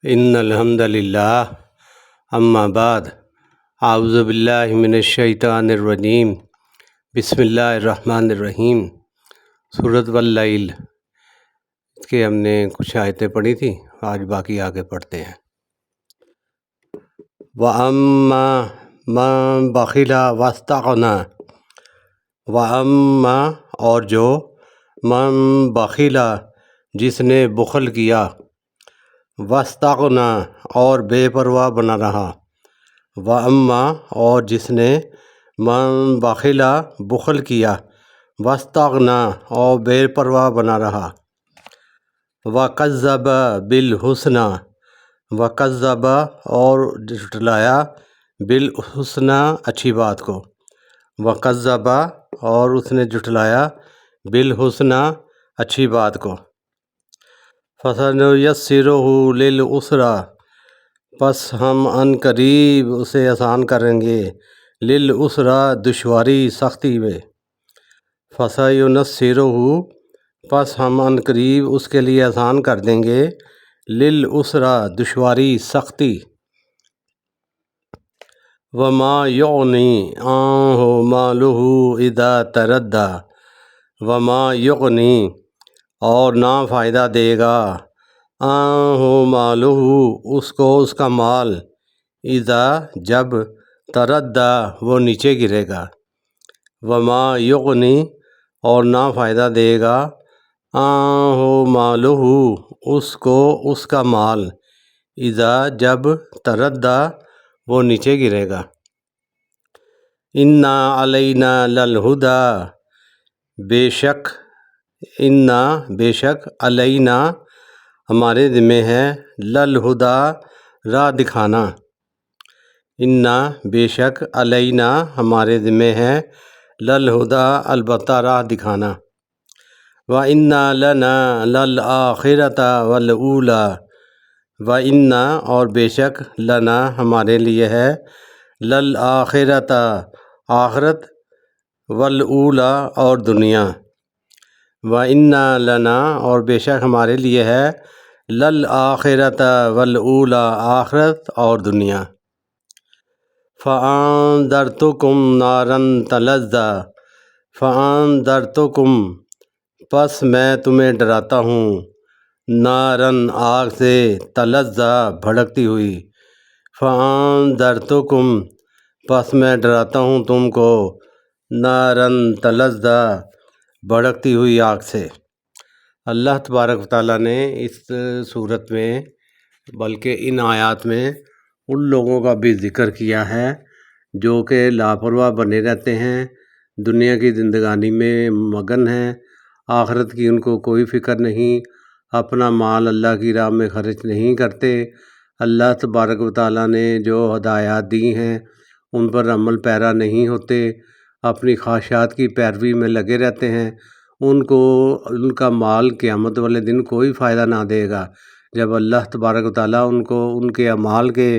ان الحمد للہ اما بعد اعوذ باللہ من الشیطان الرجیم بسم اللہ الرحمن الرحیم۔ سورۃ واللیل کے ہم نے کچھ آیتیں پڑھی تھیں، آج باقی آگے پڑھتے ہیں۔ وَأَمَّا مَن بَخِلَ وَاسْتَغْنَىٰ، وَأَمَّا اور جو من بخیل جس نے بخل کیا، واستغنیٰ اور بے پرواہ بنا رہا، وَأَمَّا اور جس نے من بخیل بخل کیا، واستغنیٰ اور بے پرواہ بنا رہا، وَكَذَّبَ بِالْحُسْنَىٰ وَكَذَّبَ اور جھٹلایا بالحسنیٰ اچھی بات کو، وَكَذَّبَ اور اس نے جھٹلایا بالحسنیٰ اچھی بات کو، فَسَنُيَسِّرُهُ لِلْعُسْرَىٰ پس ہم عن قریب اسے آسان کریں گے، للعسرىٰ دشواری سختی میں، فَسَيُنَسِّرُهُ پس ہم عن قریب اس کے لیے آسان کر دیں گے، للعسرىٰ دشواری سختی، وَمَا يُغْنِي عَنْهُ مَالُهُ إِذَا تَرَدَّىٰ وَمَا يُغْنِي اور نہ فائدہ دے گا، عَنْهُ مَالُهُ اس کو اس کا مال، اذا جب، تردّیٰ وہ نیچے گرے گا، وَمَا يُغْنِي اور نہ فائدہ دے گا، عَنْهُ مَالُهُ اس کو اس کا مال، اذا جب، تردّیٰ وہ نیچے گرے گا۔ اِنَّا عَلَيْنَا لَلْہُدَىٰ بے شک علینا ہمارے ذمہ ہے، للہدیٰ راہ دکھانا، اِنَّا بے شک علینا ہمارے ذمہ ہے، للہدیٰ البتہ راہ دکھانا، وَإِنَّا لَنَا لَلْآخِرَةَ وَالْأُولَىٰ وَإِنَّا اور بے شک لنا ہمارے لیے ہے، للآخرۃ آخرت، والأولیٰ اور دنیا، وَإِنَّا لنا اور بے شک ہمارے لیے ہے، للآخرۃ والأولیٰ آخرت اور دنیا، فَأَنذَرْتُكُمْ نَارًا تَلَظَّىٰ فَأَنذَرْتُكُمْ پس میں تمہیں ڈراتا ہوں، نارًا آگ سے، تلظیٰ بھڑکتی ہوئی، فَأَنذَرْتُكُمْ پس میں ڈراتا ہوں تم کو، نارًا تلظیٰ بھڑکتی ہوئی آگ سے۔ اللہ تبارک و تعالیٰ نے اس صورت میں بلکہ ان آیات میں ان لوگوں کا بھی ذکر کیا ہے جو کہ لاپرواہ بنے رہتے ہیں، دنیا کی زندگانی میں مگن ہیں، آخرت کی ان کو کوئی فکر نہیں، اپنا مال اللہ کی راہ میں خرچ نہیں کرتے، اللہ تبارک و تعالیٰ نے جو ہدایات دی ہیں ان پر عمل پیرا نہیں ہوتے، اپنی خواہشات کی پیروی میں لگے رہتے ہیں، ان کو ان کا مال قیامت والے دن کوئی فائدہ نہ دے گا، جب اللہ تبارک و تعالیٰ ان کو ان کے اعمال کے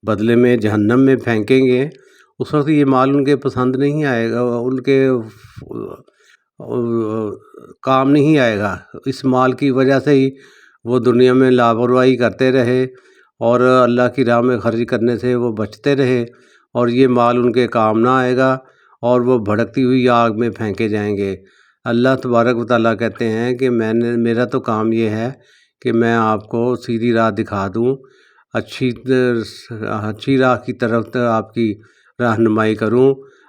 بدلے میں جہنم میں پھینکیں گے، اس وقت یہ مال ان کے پسند نہیں آئے گا، ان کے کام نہیں آئے گا، اس مال کی وجہ سے ہی وہ دنیا میں لاپرواہی کرتے رہے اور اللہ کی راہ میں خرچ کرنے سے وہ بچتے رہے، اور یہ مال ان کے کام نہ آئے گا اور وہ بھڑکتی ہوئی آگ میں پھینکے جائیں گے۔ اللہ تبارک و تعالیٰ کہتے ہیں کہ میرا تو کام یہ ہے کہ میں آپ کو سیدھی راہ دکھا دوں، اچھی راہ کی طرف آپ کی رہنمائی کروں،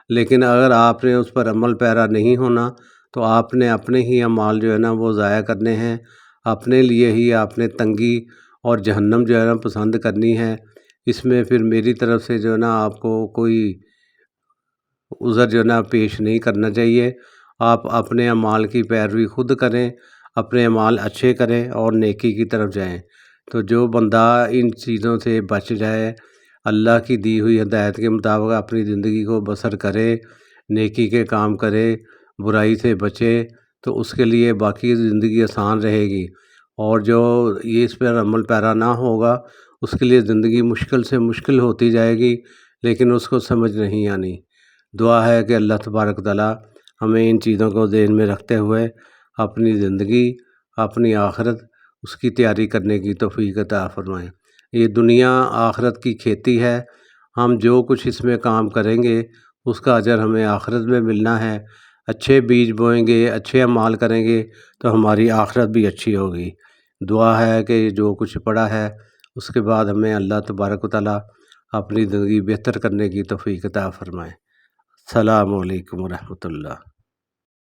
لیکن اگر آپ نے اس پر عمل پیرا نہیں ہونا تو آپ نے اپنے ہی اعمال جو ہے نا وہ ضائع کرنے ہیں، اپنے لیے ہی آپ نے تنگی اور جہنم جو ہے نا پسند کرنی ہے، اس میں پھر میری طرف سے جو ہے نا آپ کو کوئی عذر جو ہے نا پیش نہیں کرنا چاہیے، آپ اپنے اعمال کی پیروی خود کریں، اپنے اعمال اچھے کریں اور نیکی کی طرف جائیں۔ تو جو بندہ ان چیزوں سے بچ جائے، اللہ کی دی ہوئی ہدایت کے مطابق اپنی زندگی کو بسر کرے، نیکی کے کام کرے، برائی سے بچے، تو اس کے لیے باقی زندگی آسان رہے گی، اور جو یہ اس پر عمل پیرا نہ ہوگا اس کے لیے زندگی مشکل سے مشکل ہوتی جائے گی، لیکن اس کو سمجھ نہیں آنی۔ دعا ہے کہ اللہ تبارک و تعالیٰ ہمیں ان چیزوں کو ذہن میں رکھتے ہوئے اپنی زندگی، اپنی آخرت، اس کی تیاری کرنے کی توفیق عطا فرمائیں۔ یہ دنیا آخرت کی کھیتی ہے، ہم جو کچھ اس میں کام کریں گے اس کا اجر ہمیں آخرت میں ملنا ہے۔ اچھے بیج بوئیں گے، اچھے اعمال کریں گے تو ہماری آخرت بھی اچھی ہوگی۔ دعا ہے کہ جو کچھ پڑھا ہے اس کے بعد ہمیں اللہ تبارک و تعالیٰ اپنی زندگی بہتر کرنے کی توفیق عطا فرمائے۔ السلام علیکم ورحمۃ اللہ۔